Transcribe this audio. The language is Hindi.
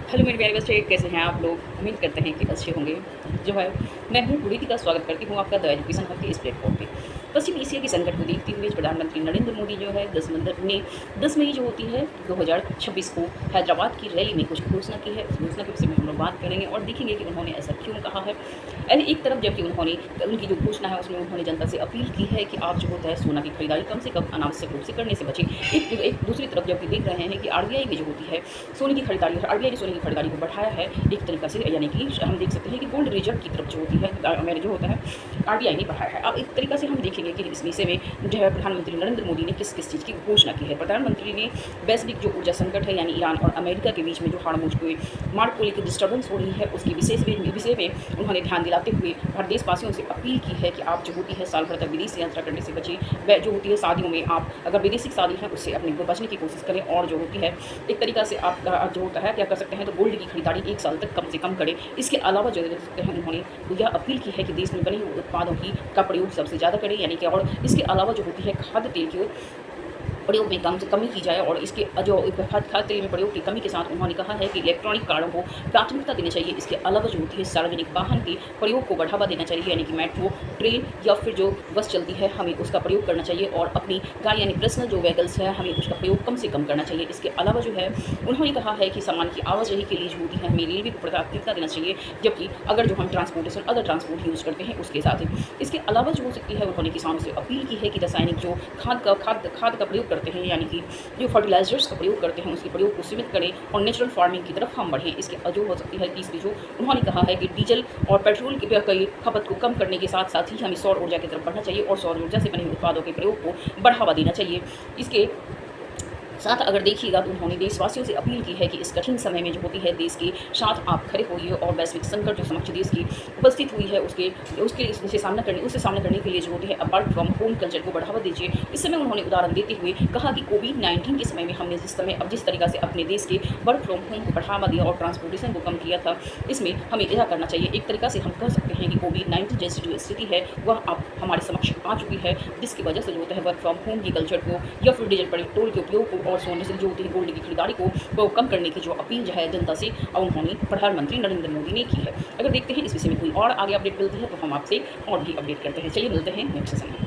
हेलो मेरे प्यारे बच्चे, कैसे हैं आप लोग। उम्मीद करते हैं कि अच्छे होंगे। जो है मैं हूँ प्रीति का स्वागत करती हूँ आपका द एजुकेशन हब के इस प्लेटफॉर्म पे। पश्चिम एशिया के संकट को देखते हुए प्रधानमंत्री नरेंद्र मोदी जो है 10 मई जो होती है 2026 को हैदराबाद की रैली में कुछ घोषणा की है। उस घोषणा के विषय में हम लोग बात करेंगे और देखेंगे कि उन्होंने ऐसा क्यों कहा है। यानी एक तरफ जबकि उन्होंने उनकी जो घोषणा है उसमें उन्होंने जनता से अपील की है कि आप जो होता है सोना की खरीदारी कम से कम अनावश्यक रूप से करने से बचें। एक दूसरी तरफ जबकि देख रहे हैं कि आरबीआई भी जो होती है सोने की खरीदारी, आरबीआई ने सोने की खरीदारी को बढ़ाया है एक तरीका से। यानी कि हम देख सकते हैं कि गोल्ड रिजर्व की तरफ जो होती है मेरे जो होता है आरबीआई ने बढ़ाया है। अब एक तरीका से हम देखेंगे कि इस विषय में जो है प्रधानमंत्री नरेंद्र मोदी ने किस किस चीज़ की घोषणा की है। प्रधानमंत्री ने वैश्विक जो ऊर्जा संकट है यानी ईरान और अमेरिका के बीच में जो हार्मोज के मार्ग को लेकर डिस्टर्बेंस हो रही है उसके विषय में उन्होंने ध्यान दिलाते हुए हर देशवासियों से अपील की है कि आप जो होती है साल भर तक विदेश यात्रा करने से बचें। वह जो होती है शादियों में आप अगर विदेशी शादी है उससे अपने को बचने की कोशिश करें और जो होती है एक तरीका से आप जो होता है क्या कर सकते हैं तो गोल्ड की खरीदारी 1 साल तक कम से कम करें। इसके अलावा जो देख सकते हैं उन्होंने यह अपील की है कि देश में बने हुए उत्पादों का प्रयोग सबसे ज़्यादा करें। यानी कि और इसके अलावा जो होती है खाद्य तेल की प्रयोग में कम से कमी की जाए और इसके जो खाद्य तेल में प्रयोग की कमी के साथ उन्होंने कहा है कि इलेक्ट्रॉनिक कारों को प्राथमिकता देनी चाहिए। इसके अलावा जो होती है सार्वजनिक वाहन के प्रयोग को बढ़ावा देना चाहिए। यानी कि मेट्रो, ट्रेन या फिर जो बस चलती है हमें उसका प्रयोग करना चाहिए और अपनी गाड़ी यानी पर्सनल जो व्हीकल्स है हमें उसका प्रयोग कम से कम करना चाहिए। इसके अलावा जो है उन्होंने कहा है कि सामान की आवाजाही के लिए जो होती है हमें रेलवे को प्राथमिकता देना चाहिए, जबकि अगर जो हम ट्रांसपोर्टेशन अदर ट्रांसपोर्ट यूज़ करते हैं उसके साथ ही। इसके अलावा जो हो सकती है उन्होंने किसानों से अपील की है कि रासायनिक जो खाद का प्रयोग करते हैं यानी कि जो फर्टिलाइजर्स का प्रयोग करते हैं उसके प्रयोग को सीमित करें और नेचुरल फार्मिंग की तरफ हम बढ़ें। इसके जो हो सकती है तीसरी जो उन्होंने कहा है कि डीजल और पेट्रोल की खपत को कम करने के साथ साथ ही हमें सौर ऊर्जा की तरफ बढ़ना चाहिए और सौर ऊर्जा से बने हुए उत्पादों के प्रयोग को बढ़ावा देना चाहिए। इसके साथ अगर देखिएगा तो उन्होंने देशवासियों से अपील की है कि इस कठिन समय में जो होती है देश के साथ आप खड़े होइए और वैश्विक संकट जो समक्ष देश की उपस्थित हुई है उससे सामना करने के लिए जो होती है वर्क फ्रॉम होम कल्चर को बढ़ावा दीजिए। इस समय उन्होंने उदाहरण देते हुए कहा कि कोविड-19 के समय में हमने जिस तरीका से अपने देश के वर्क फ्रॉम होम को बढ़ावा दिया और ट्रांसपोर्टेशन को कम किया था, इसमें हमें यह करना चाहिए। एक तरीका से हम कह सकते हैं कि कोविड-19 जैसी जो स्थिति है वह अब हमारे समक्ष आ चुकी है, जिसकी वजह से जो होता है वर्क फ्रॉम होम के कल्चर को या फिर डीजल पेट्रोल के उपयोग को और सोने से जो होती है गोल्ड की खरीदारी को कम करने की जो अपील जो है जनता से उन्होंने प्रधानमंत्री नरेंद्र मोदी ने की है। अगर देखते हैं इस विषय में कोई और आगे अपडेट मिलती है तो हम आपसे और भी अपडेट करते हैं। चलिए मिलते हैं नेक्स्ट सेशन में।